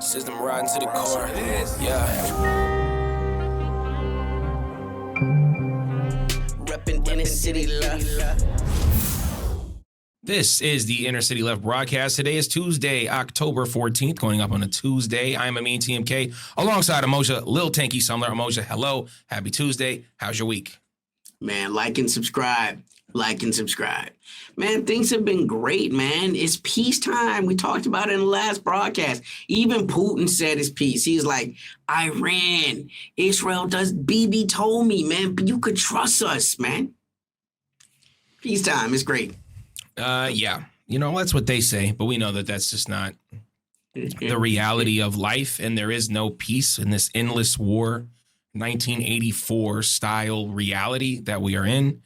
System riding to the core. Yeah. Reppin' inner city left. This is the Inner City Left broadcast. Today is Tuesday, October 14th, going up on a Tuesday. I'm Amin TMK alongside Amoja, Lil Tanky Sumler. Amoja, hello. Happy Tuesday. How's your week? Man, like and subscribe. Like and subscribe. Man, things have been great, man. It's peacetime. We talked about it in the last broadcast. Even Putin said his piece. He's like, Iran, Israel does, Bibi told me, man, but you could trust us, man. Peacetime is great. Yeah. You know, that's what they say, but we know that that's just not the reality of life, and there is no peace in this endless war, 1984 style reality that we are in.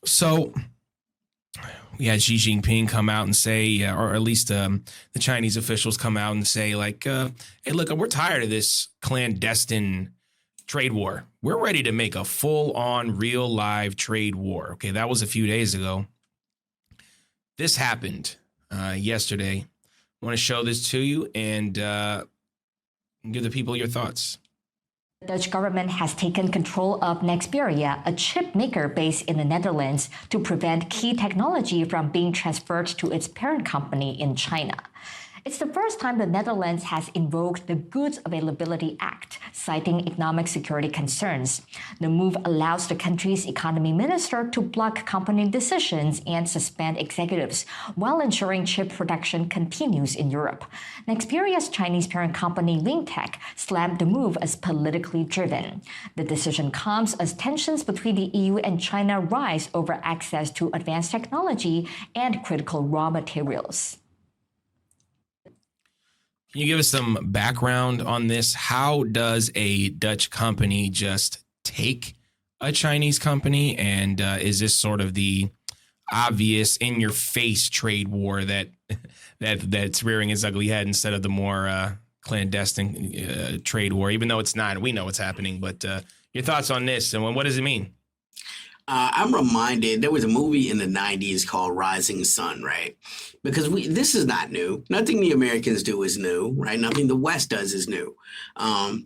So we had Xi Jinping come out and say, or at least the Chinese officials come out and say, like, hey, look, we're tired of this clandestine trade war. We're ready to make a full-on, real, live trade war. Okay, that was a few days ago. This happened yesterday. I want to show this to you and give the people your thoughts. The Dutch government has taken control of Nexperia, a chip maker based in the Netherlands, to prevent key technology from being transferred to its parent company in China. It's the first time the Netherlands has invoked the Goods Availability Act, citing economic security concerns. The move allows the country's economy minister to block company decisions and suspend executives, while ensuring chip production continues in Europe. Nexperia's Chinese parent company Lingtech slammed the move as politically driven. The decision comes as tensions between the EU and China rise over access to advanced technology and critical raw materials. Can you give us some background on this? How does a Dutch company just take a Chinese company? And is this sort of the obvious in-your-face trade war that's rearing its ugly head instead of the more clandestine trade war? Even though it's not, we know what's happening. But your thoughts on this, and what does it mean? I'm reminded there was a movie in the 90s called Rising Sun, right? Because this is not new. Nothing the Americans do is new, right? Nothing the West does is new.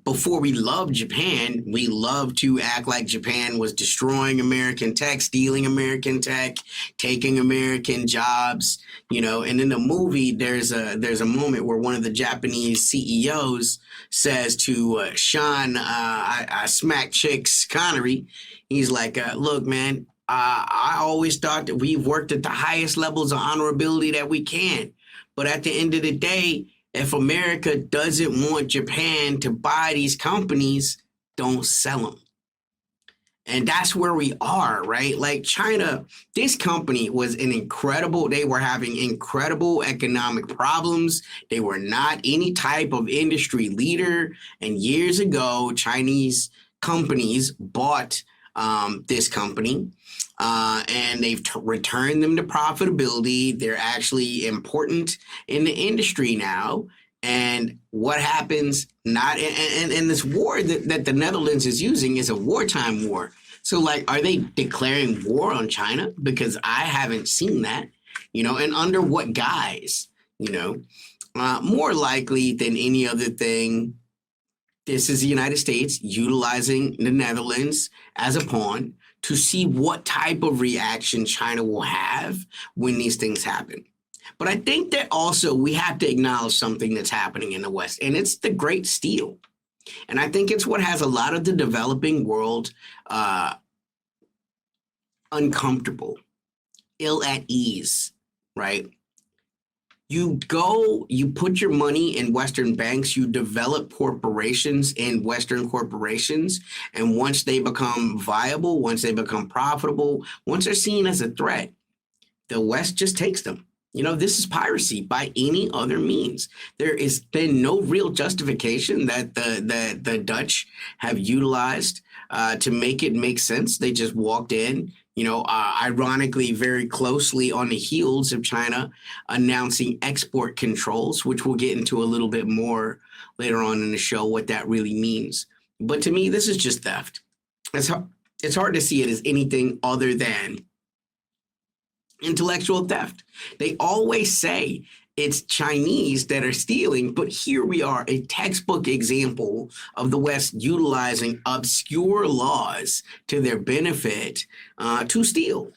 Before we loved Japan, we loved to act like Japan was destroying American tech, stealing American tech, taking American jobs, you know. And in the movie, there's a moment where one of the Japanese CEOs says to Sean, I smack chicks Connery. He's like, look, man, I always thought that we've worked at the highest levels of honorability that we can. But at the end of the day, if America doesn't want Japan to buy these companies, don't sell them. And that's where we are, right? Like China, this company was they were having incredible economic problems. They were not any type of industry leader. And years ago, Chinese companies bought this company, and they've returned them to profitability. They're actually important in the industry now. And what happens and this war that the Netherlands is using is a wartime war. So like, are they declaring war on China? Because I haven't seen that, you know, and under what guise, you know, more likely than any other thing. This is the United States utilizing the Netherlands as a pawn to see what type of reaction China will have when these things happen. But I think that also we have to acknowledge something that's happening in the West, and it's the Great Steal. And I think it's what has a lot of the developing world uncomfortable, ill at ease, right? You put your money in Western banks, you develop corporations in Western corporations. And once they become viable, once they become profitable, once they're seen as a threat, the West just takes them. You know, this is piracy by any other means. There has been no real justification that the Dutch have utilized to make it make sense. They just walked in. You know, ironically, very closely on the heels of China announcing export controls, which we'll get into a little bit more later on in the show, what that really means. But to me, this is just theft. It's hard to see it as anything other than intellectual theft. They always say it's Chinese that are stealing. But here we are, a textbook example of the West utilizing obscure laws to their benefit to steal.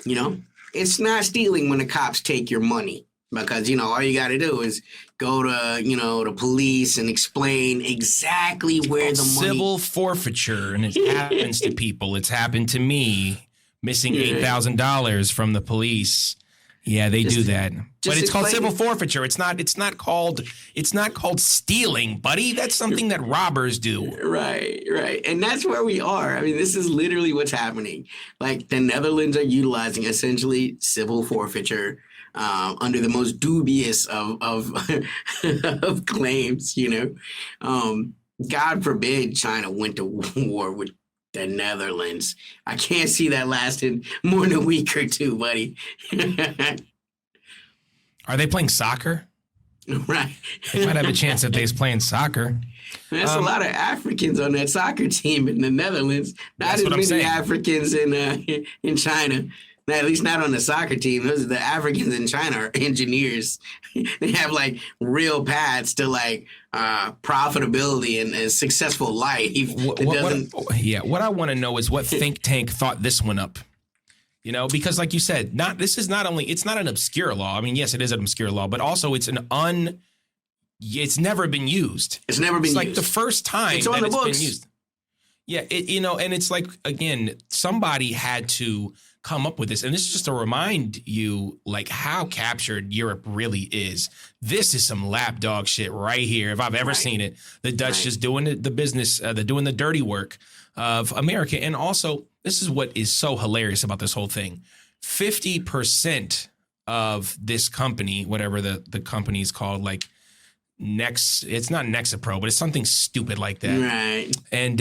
You know, it's not stealing when the cops take your money because, all you got to do is go to, the police and explain exactly where the money. Civil forfeiture, and it happens to people. It's happened to me, missing $8,000 from the police. Yeah, they do that. But it's called civil forfeiture. It's not called stealing, buddy. That's something that robbers do. Right. And that's where we are. I mean, this is literally what's happening. Like the Netherlands are utilizing essentially civil forfeiture under the most dubious of of claims, God forbid China went to war with the Netherlands. I can't see that lasting more than a week or two, buddy. Are they playing soccer? Right. They might have a chance if they're playing soccer. There's a lot of Africans on that soccer team in the Netherlands. Not as many Africans in China. At least not on the soccer team. Those are the Africans in China are engineers. They have like real paths to like profitability and a successful life. What I want to know is what think tank thought this one up. Because like you said, it's not an obscure law. I mean, yes, it is an obscure law, but also it's it's never been used. It's never been used. Like the first time it's on the books. Been used. Yeah, and it's like, again, somebody had to come up with this. And this is just to remind you, like, how captured Europe really is. This is some lapdog shit right here, if I've ever seen it. The Dutch just doing the business, they're doing the dirty work of America. And also, this is what is so hilarious about this whole thing. 50% of this company, whatever the company is called, like, it's not Nexapro, but it's something stupid like that. Right. And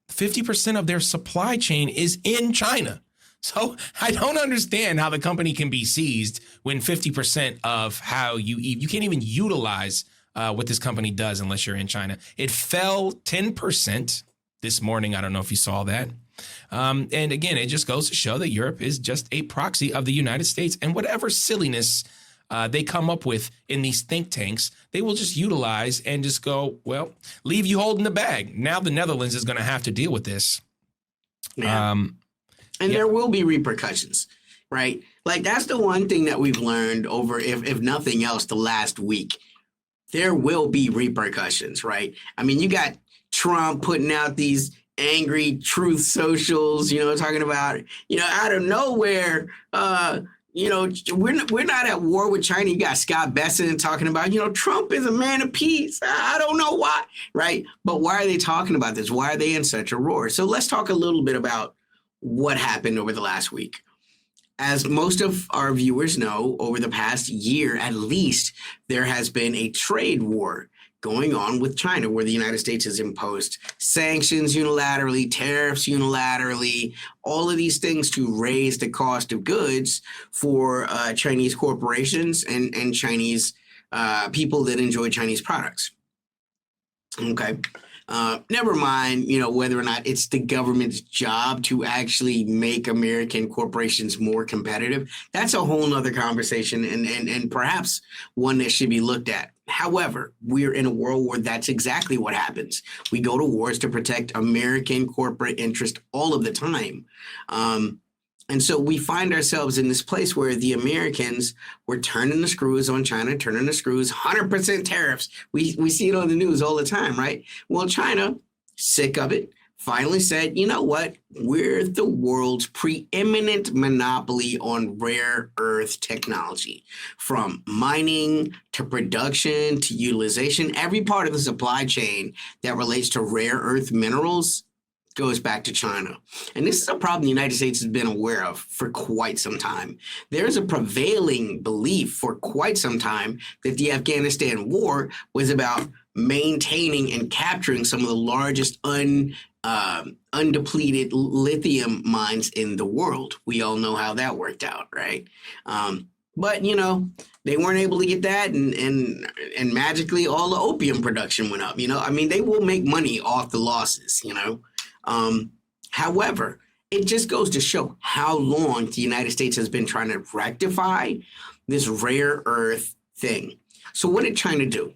50% of their supply chain is in China. So I don't understand how the company can be seized when 50% of how you can't even utilize what this company does unless you're in China. It fell 10% this morning. I don't know if you saw that. And again, it just goes to show that Europe is just a proxy of the United States, and whatever silliness they come up with in these think tanks, they will just utilize and just go, well, leave you holding the bag. Now the Netherlands is going to have to deal with this. Yeah. And there will be repercussions, right? Like that's the one thing that we've learned over, if nothing else, the last week. There will be repercussions, right? I mean, you got Trump putting out these angry truth socials, talking about, out of nowhere, we're not at war with China. You got Scott Bessent talking about, Trump is a man of peace. I don't know why, right? But why are they talking about this? Why are they in such a roar? So let's talk a little bit about what happened over the last week. As most of our viewers know, over the past year at least, there has been a trade war going on with China where the United States has imposed sanctions unilaterally, tariffs unilaterally, all of these things to raise the cost of goods for Chinese corporations and Chinese people that enjoy Chinese products. Okay. Never mind, whether or not it's the government's job to actually make American corporations more competitive. That's a whole nother conversation and perhaps one that should be looked at. However, we're in a world where that's exactly what happens. We go to wars to protect American corporate interest all of the time. And so we find ourselves in this place where the Americans were turning the screws on China, turning the screws, 100% tariffs. We see it on the news all the time, right? Well, China, sick of it, finally said, you know what? We're the world's preeminent monopoly on rare earth technology. From mining to production to utilization, every part of the supply chain that relates to rare earth minerals goes back to China. And this is a problem the United States has been aware of for quite some time. There's a prevailing belief for quite some time that the Afghanistan war was about maintaining and capturing some of the largest undepleted lithium mines in the world. We all know how that worked out, right? But, they weren't able to get that and magically all the opium production went up, I mean, they will make money off the losses, However, it just goes to show how long the United States has been trying to rectify this rare earth thing. So what did China do?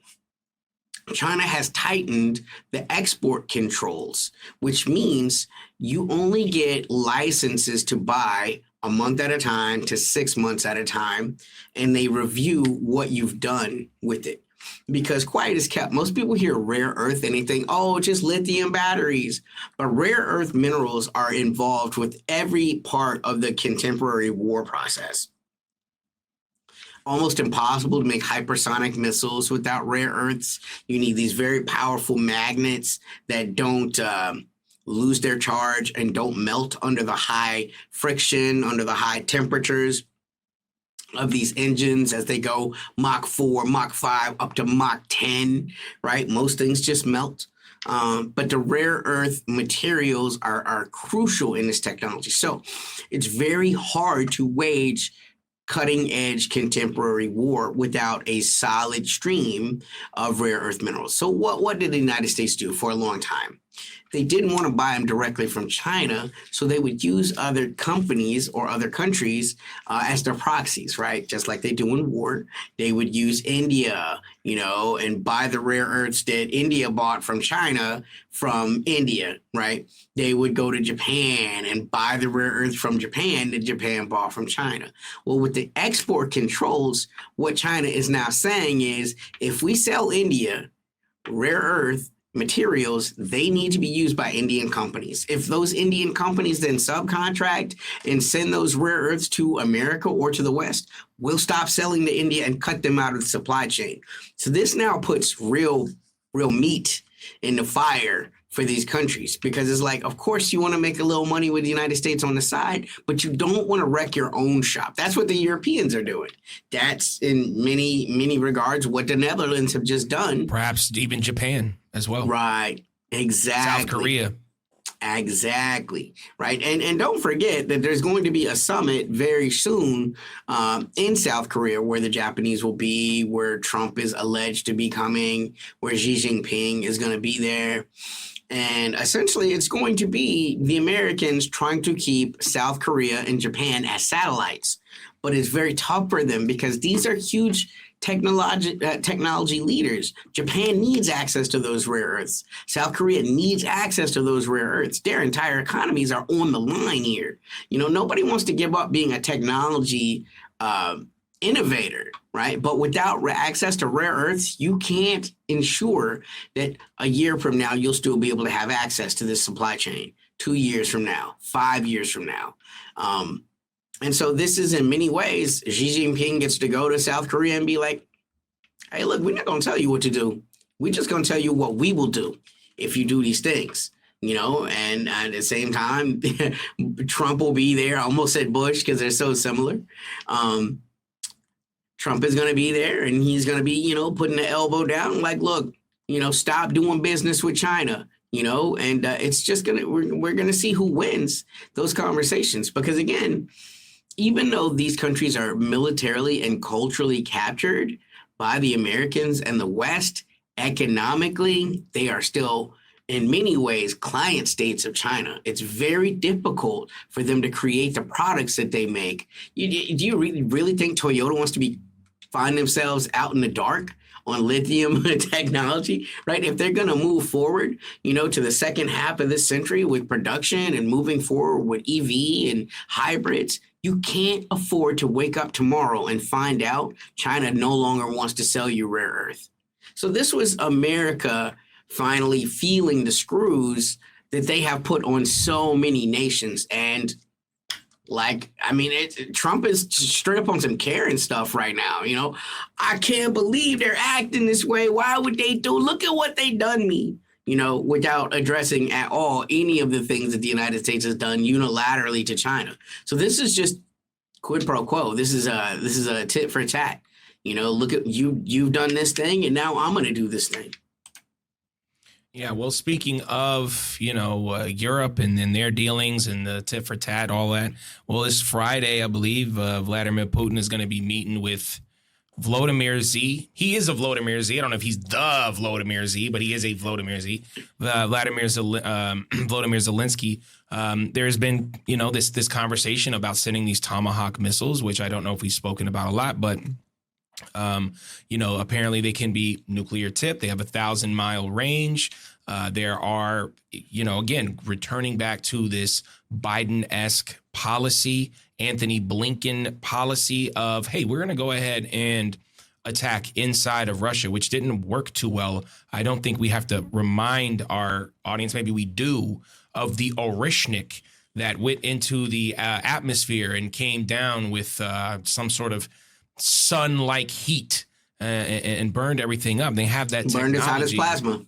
China has tightened the export controls, which means you only get licenses to buy a month at a time to 6 months at a time, and they review what you've done with it. Because quiet is kept. Most people hear rare earth and they think, oh, just lithium batteries. But rare earth minerals are involved with every part of the contemporary war process. Almost impossible to make hypersonic missiles without rare earths. You need these very powerful magnets that don't lose their charge and don't melt under the high friction, under the high temperatures of these engines as they go Mach 4, Mach 5, up to Mach 10, right? Most things just melt. But the rare earth materials are crucial in this technology. So it's very hard to wage cutting edge contemporary war without a solid stream of rare earth minerals. So what did the United States do for a long time? They didn't want to buy them directly from China, so they would use other companies or other countries as their proxies, right? Just like they do in war. They would use India, and buy the rare earths that India bought from China from India, right? They would go to Japan and buy the rare earths from Japan that Japan bought from China. Well, with the export controls, what China is now saying is if we sell India rare earth materials, they need to be used by Indian companies. If those Indian companies then subcontract and send those rare earths to America or to the West, we'll stop selling to India and cut them out of the supply chain. So this now puts real meat in the fire for these countries, because it's like, of course, you want to make a little money with the United States on the side, but you don't want to wreck your own shop. That's what the Europeans are doing. That's in many regards what the Netherlands have just done. Perhaps even Japan as well. Right. Exactly. South Korea. Exactly. Right. And don't forget that there's going to be a summit very soon in South Korea where the Japanese will be, where Trump is alleged to be coming, where Xi Jinping is going to be there. And essentially, it's going to be the Americans trying to keep South Korea and Japan as satellites. But it's very tough for them because these are huge technology leaders. Japan needs access to those rare earths. South Korea needs access to those rare earths. Their entire economies are on the line here. Nobody wants to give up being a technology innovator, right? But without access to rare earths, you can't ensure that a year from now, you'll still be able to have access to this supply chain. 2 years from now, 5 years from now. And so this is in many ways, Xi Jinping gets to go to South Korea and be like, hey, look, we're not going to tell you what to do. We're just going to tell you what we will do if you do these things. And at the same time, Trump will be there. I almost said Bush because they're so similar. Trump is going to be there and he's going to be, putting the elbow down like, look, stop doing business with China, and it's just going to, we're going to see who wins those conversations. Because again, even though these countries are militarily and culturally captured by the Americans and the West, economically, they are still in many ways client states of China. It's very difficult for them to create the products that they make. Do you really think Toyota wants to find themselves out in the dark on lithium technology, right? If they're going to move forward, to the second half of this century with production and moving forward with EV and hybrids, you can't afford to wake up tomorrow and find out China no longer wants to sell you rare earth. So this was America finally feeling the screws that they have put on so many nations. And Trump is straight up on some Karen stuff right now. I can't believe they're acting this way. Why would they look at what they done me, without addressing at all any of the things that the United States has done unilaterally to China. So this is just quid pro quo. This is a tit for tat. Look at you've done this thing and now I'm going to do this thing. Yeah, well, speaking of, Europe and then their dealings and the tit for tat, all that. Well, this Friday, I believe, Vladimir Putin is going to be meeting with Volodymyr Z. He is a Volodymyr Z. I don't know if he's the Volodymyr Z, but he is a Volodymyr Z. Volodymyr Zelensky. There's been, this conversation about sending these Tomahawk missiles, which I don't know if we've spoken about a lot, but Apparently they can be nuclear tipped. They have 1,000-mile range. There are, again, returning back to this Biden-esque policy, Anthony Blinken policy of, hey, we're going to go ahead and attack inside of Russia, which didn't work too well. I don't think we have to remind our audience, maybe we do, of the Orishnik that went into the atmosphere and came down with some sort of sun-like heat and burned everything up. They have that burned technology. as hot as plasma.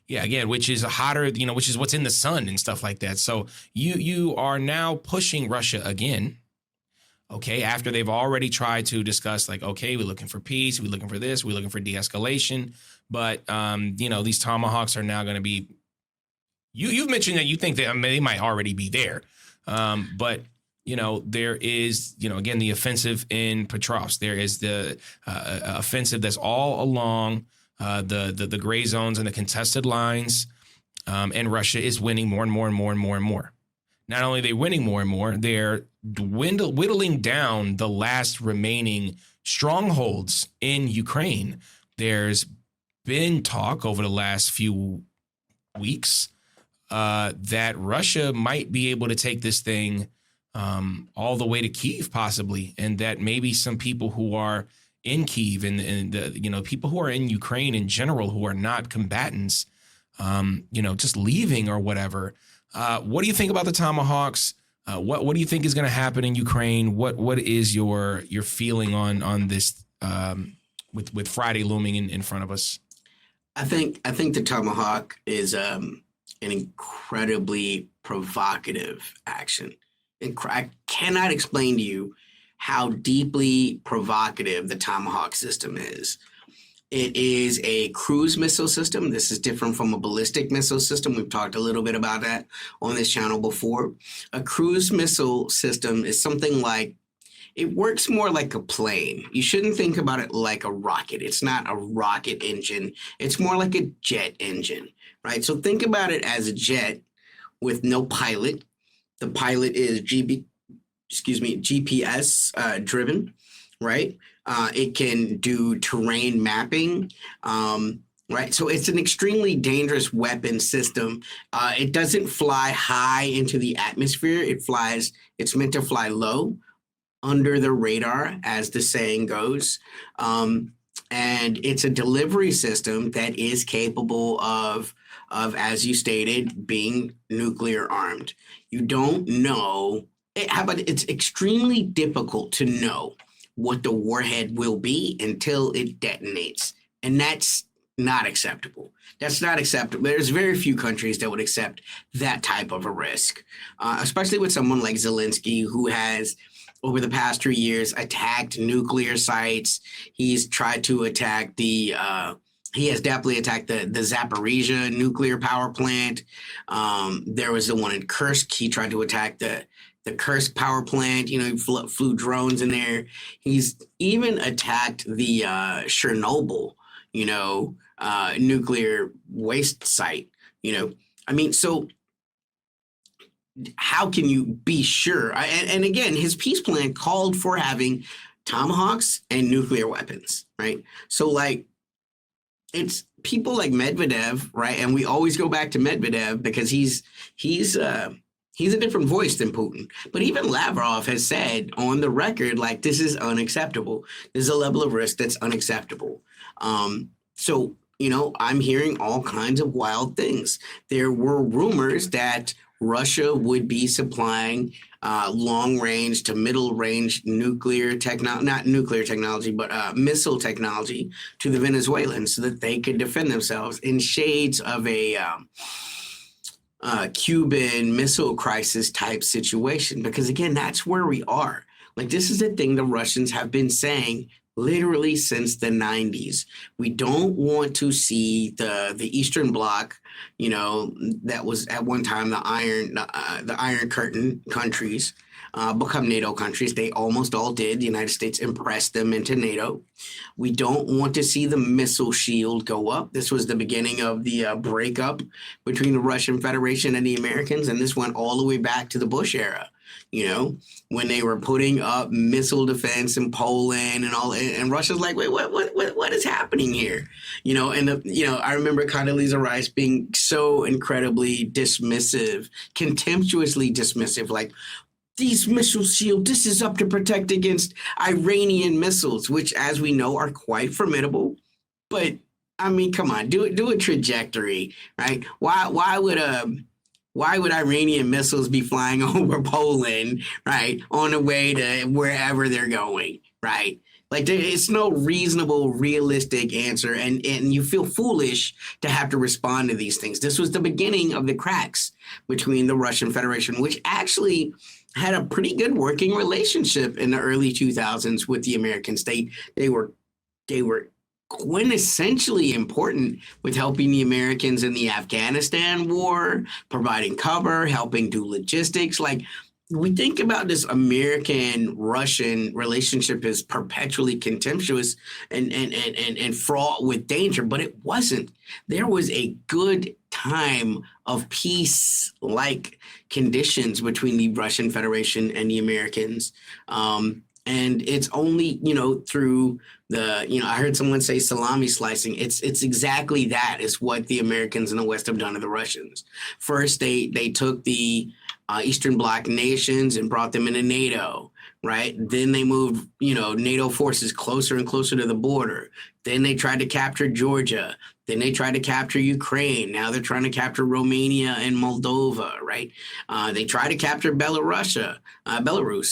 Yeah, again, which is hotter, which is what's in the sun and stuff like that. So you are now pushing Russia again. Okay, after they've already tried to discuss, like, okay, we're looking for peace, we're looking for this, we're looking for de-escalation, but these Tomahawks are now going to be. You've mentioned that you think that they might already be there, but there is again the offensive in Petrovsk. There is the offensive that's all along the gray zones and the contested lines, and Russia is winning more and more and more and more and more. Not only are they winning more and more, they're whittling down the last remaining strongholds in Ukraine. There's been talk over the last few weeks that Russia might be able to take this thing all the way to Kyiv, possibly, and that maybe some people who are in Kyiv and the people who are in Ukraine in general who are not combatants, just leaving or whatever. What do you think about the Tomahawks? What do you think is going to happen in Ukraine? What is your feeling on this with Friday looming in front of us? I think the Tomahawk is an incredibly provocative action. I cannot explain to you how deeply provocative the Tomahawk system is. It is a cruise missile system. This is different from a ballistic missile system. We've talked a little bit about that on this channel before. A cruise missile system is something like, it works more like a plane. You shouldn't think about it like a rocket. It's not a rocket engine. It's more like a jet engine, right? So think about it as a jet with no pilot. The pilot is GPS driven, right? It can do terrain mapping, right? So it's an extremely dangerous weapon system. It doesn't fly high into the atmosphere. It's meant to fly low under the radar, as the saying goes. And it's a delivery system that is capable of, as you stated, being nuclear armed. You don't know. It's extremely difficult to know what the warhead will be until it detonates. And that's not acceptable. That's not acceptable. There's very few countries that would accept that type of a risk, especially with someone like Zelensky, who has, over the past 3 years, attacked nuclear sites. He's tried to attack he has definitely attacked the Zaporizhia nuclear power plant. There was the one in Kursk. He tried to attack the Kursk power plant. He flew drones in there. He's even attacked the Chernobyl, nuclear waste site. So how can you be sure? And again, his peace plan called for having Tomahawks and nuclear weapons, right? So it's people like Medvedev, right? And we always go back to Medvedev because he's a different voice than Putin. But even Lavrov has said on the record, this is unacceptable. There's a level of risk that's unacceptable. So I'm hearing all kinds of wild things. There were rumors that Russia would be supplying long-range to middle-range nuclear technology, not nuclear technology, but missile technology to the Venezuelans so that they could defend themselves in shades of a Cuban missile crisis type situation. Because, again, that's where we are. This is the thing the Russians have been saying literally since the 90s. We don't want to see the Eastern Bloc, that was at one time the Iron Curtain countries, become NATO countries. They almost all did. The United States impressed them into NATO. We don't want to see the missile shield go up. This was the beginning of the breakup between the Russian Federation and the Americans, and this went all the way back to the Bush era. When they were putting up missile defense in Poland and all, and Russia's like, wait, what is happening here? I remember Condoleezza Rice being so incredibly dismissive, contemptuously dismissive, like, these missile shields, this is up to protect against Iranian missiles, which, as we know, are quite formidable. But I mean, come on, do a trajectory, right? Why would Iranian missiles be flying over Poland, right, on the way to wherever they're going, right? Like, it's no reasonable, realistic answer, and you feel foolish to have to respond to these things. This was the beginning of the cracks between the Russian Federation, which actually had a pretty good working relationship in the early 2000s with the Americans. They were quintessentially important with helping the Americans in the Afghanistan war, providing cover, helping do logistics. Like, we think about this American-Russian relationship as perpetually contemptuous and fraught with danger, but it wasn't. There was a good time of peace-like conditions between the Russian Federation and the Americans. And it's only, through I heard someone say salami slicing. It's exactly that is what the Americans in the West have done to the Russians. First, they took the Eastern Bloc nations and brought them into NATO, right? Then they moved, NATO forces closer and closer to the border. Then they tried to capture Georgia. Then they tried to capture Ukraine. Now they're trying to capture Romania and Moldova, right? They tried to capture Belarus,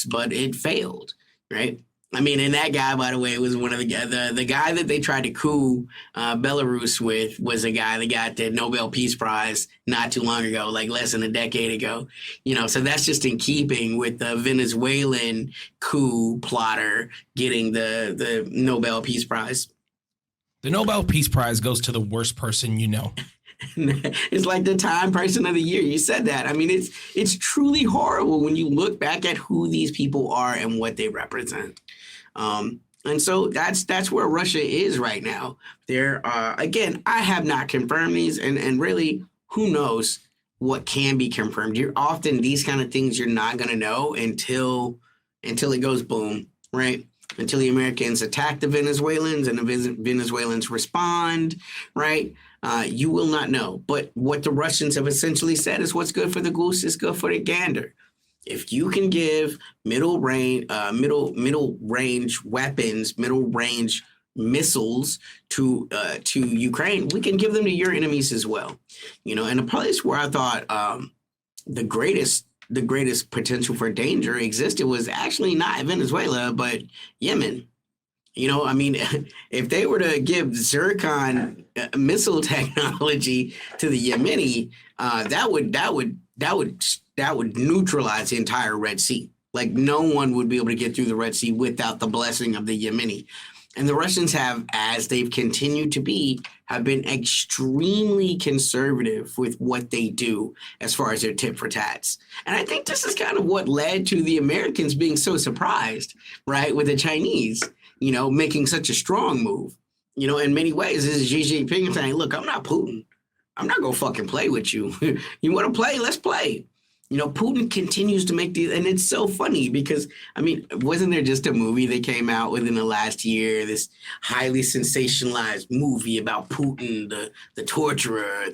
but it failed, right? I mean, and that guy, by the way, was one of the guy that they tried to coup Belarus with was a guy that got the Nobel Peace Prize not too long ago, like less than a decade ago. So that's just in keeping with the Venezuelan coup plotter getting the Nobel Peace Prize. The Nobel Peace Prize goes to the worst person you know. It's like the Time Person of the Year. You said that. I mean, it's truly horrible when you look back at who these people are and what they represent. And so that's where Russia is right now. There, again, I have not confirmed these, and really, who knows what can be confirmed. You're often these kind of things you're not going to know until it goes boom, right? Until the Americans attack the Venezuelans and the Venezuelans respond, right? You will not know. But what the Russians have essentially said is what's good for the goose is good for the gander. If you can give middle range weapons, middle range missiles to Ukraine, we can give them to your enemies as well. And the place where I thought the greatest potential for danger existed was actually not Venezuela, but Yemen. I mean, if they were to give Zircon missile technology to the Yemeni, that would neutralize the entire Red Sea. Like, no one would be able to get through the Red Sea without the blessing of the Yemeni. And the Russians have, as they've continued to be, have been extremely conservative with what they do as far as their tit for tats. And I think this is kind of what led to the Americans being so surprised, right, with the Chinese, making such a strong move. In many ways, this is Xi Jinping saying, look, I'm not Putin. I'm not going to fucking play with you. You want to play? Let's play. Putin continues to make these, and it's so funny because, I mean, wasn't there just a movie that came out within the last year, this highly sensationalized movie about Putin, the torturer,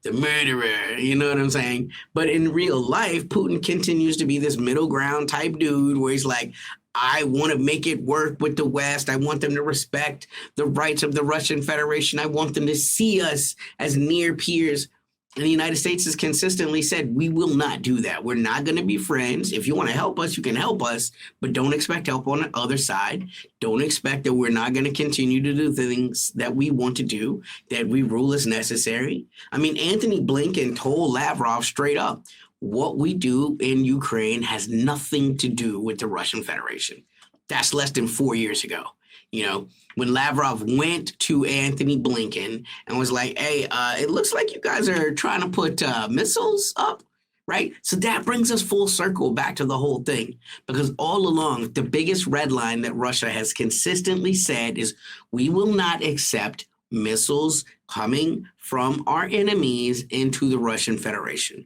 the murderer, you know what I'm saying? But in real life, Putin continues to be this middle ground type dude where he's like, I want to make it work with the West. I want them to respect the rights of the Russian Federation. I want them to see us as near peers. And the United States has consistently said, we will not do that. We're not going to be friends. If you want to help us, you can help us, but don't expect help on the other side. Don't expect that we're not going to continue to do the things that we want to do, that we rule as necessary. I mean, Anthony Blinken told Lavrov straight up, what we do in Ukraine has nothing to do with the Russian Federation. That's less than 4 years ago. When Lavrov went to Anthony Blinken and was like, hey, it looks like you guys are trying to put missiles up, right? So that brings us full circle back to the whole thing, because all along, the biggest red line that Russia has consistently said is we will not accept missiles coming from our enemies into the Russian Federation.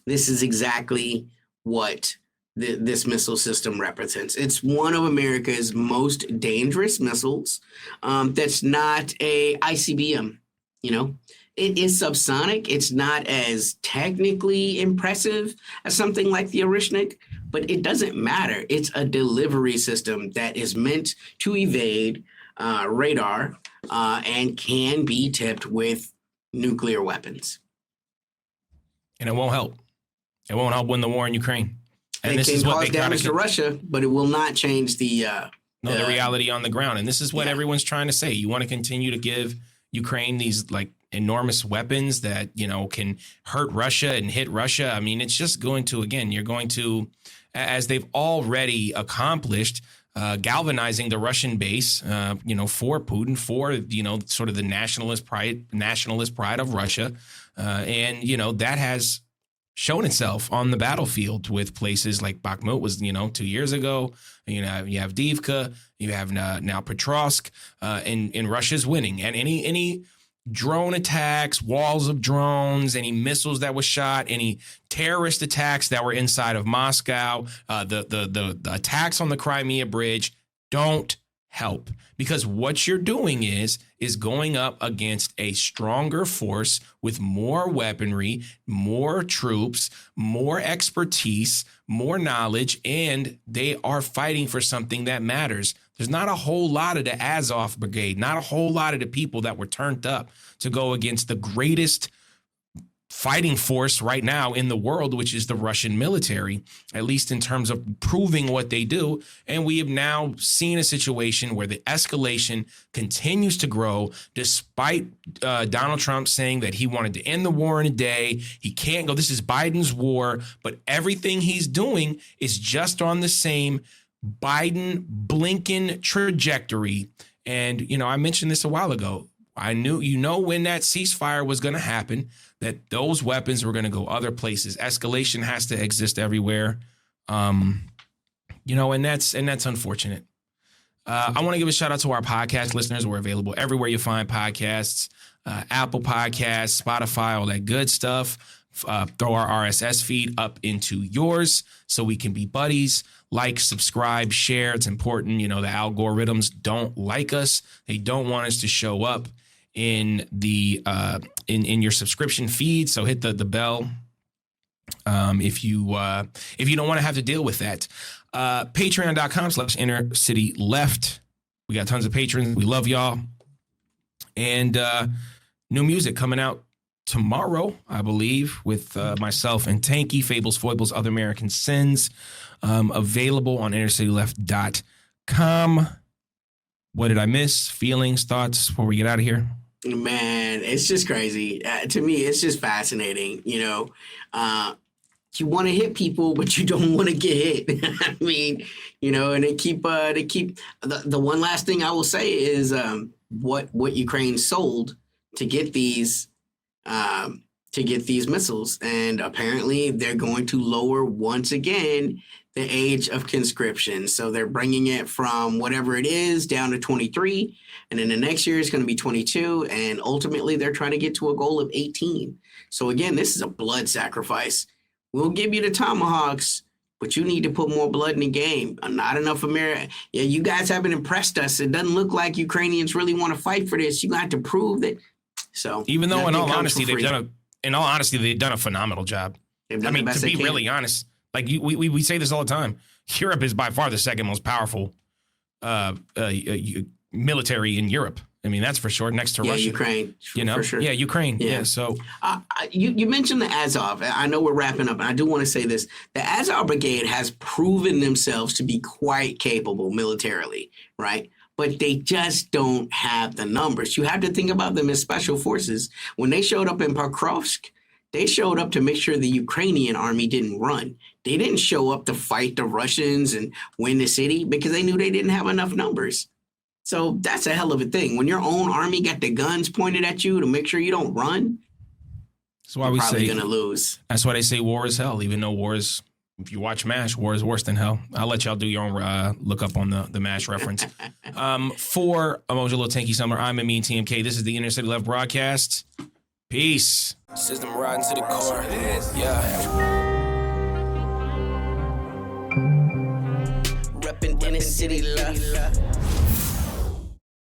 This is exactly what this missile system represents. It's one of America's most dangerous missiles. That's not a ICBM, you know. It is subsonic. It's not as technically impressive as something like the Orishnik, but it doesn't matter. It's a delivery system that is meant to evade radar and can be tipped with nuclear weapons. And it won't help. It won't help win the war in Ukraine. And it this can is what cause they damage to Russia, but it will not change the reality on the ground. And this is what everyone's trying to say. You want to continue to give Ukraine these like enormous weapons that, you know, can hurt Russia and hit Russia. I mean, it's just going to, again, you're going to, as they've already accomplished, galvanizing the Russian base, you know, for Putin, for, you know, sort of the nationalist pride of Russia. And, you know, that has shown itself on the battlefield with places like Bakhmut was, you know, 2 years ago. You know, you have Divka, you have now Petrovsk, and Russia's winning. And any drone attacks, walls of drones, any missiles that were shot, any terrorist attacks that were inside of Moscow, the attacks on the Crimea Bridge don't help, because what you're doing is going up against a stronger force with more weaponry, more troops, more expertise, more knowledge, and they are fighting for something that matters. There's not a whole lot of the Azov Brigade, not a whole lot of the people that were turned up to go against the greatest fighting force right now in the world, which is the Russian military, at least in terms of proving what they do. And we have now seen a situation where the escalation continues to grow, despite Donald Trump saying that he wanted to end the war in a day. He can't go. This is Biden's war, but everything he's doing is just on the same Biden-Blinken trajectory. And, you know, I mentioned this a while ago. I knew, you know, when that ceasefire was going to happen, that those weapons were going to go other places. Escalation has to exist everywhere. You know, and that's unfortunate. I want to give a shout out to our podcast listeners. We're available everywhere you find podcasts, Apple Podcasts, Spotify, all that good stuff. Throw our RSS feed up into yours so we can be buddies. Like, subscribe, share. It's important. You know, the algorithms don't like us. They don't want us to show up in the in your subscription feed. So hit the bell if you don't want to have to deal with that. Patreon.com/InnerCityLeft. We got tons of patrons. We love y'all. And new music coming out tomorrow, I believe, with myself and Tanky, Fables, Foibles, Other American Sins, available on InnerCityLeft.com. What did I miss? Feelings, thoughts before we get out of here? Man, it's just crazy. To me, it's just fascinating. You know, you want to hit people, but you don't want to get hit. I mean, you know, and they keep the one last thing I will say is what Ukraine sold to get these missiles, and apparently they're going to lower once again the age of conscription. So they're bringing it from whatever it is down to 23, and then the next year it's going to be 22, and ultimately they're trying to get to a goal of 18. So again, this is a blood sacrifice. We'll give you the Tomahawks, but you need to put more blood in the game. Not enough America. Yeah, you guys haven't impressed us. It doesn't look like Ukrainians really want to fight for this. You got to prove that. So even though, in all honesty, they've done a phenomenal job. I mean, to be really honest, like we say this all the time, Europe is by far the second most powerful military in Europe. I mean, that's for sure, next to Russia. Ukraine, you know, for sure. Yeah, Ukraine. Yeah. So you mentioned the Azov. I know we're wrapping up, and I do want to say this: the Azov Brigade has proven themselves to be quite capable militarily, right? But they just don't have the numbers. You have to think about them as special forces. When they showed up in Pokrovsk, they showed up to make sure the Ukrainian army didn't run. They didn't show up to fight the Russians and win the city because they knew they didn't have enough numbers. So that's a hell of a thing. When your own army got the guns pointed at you to make sure you don't run. That's why You're we probably say gonna lose. That's why they say war is hell, even though war is. If you watch MASH, war is worse than hell. I'll let y'all do your own look up on the MASH reference. For Amoja Little Tanky Summer, I'm Amin TMK. This is the Inner City Left broadcast. Peace. System riding to the core. Yeah. Reppin' in the city left.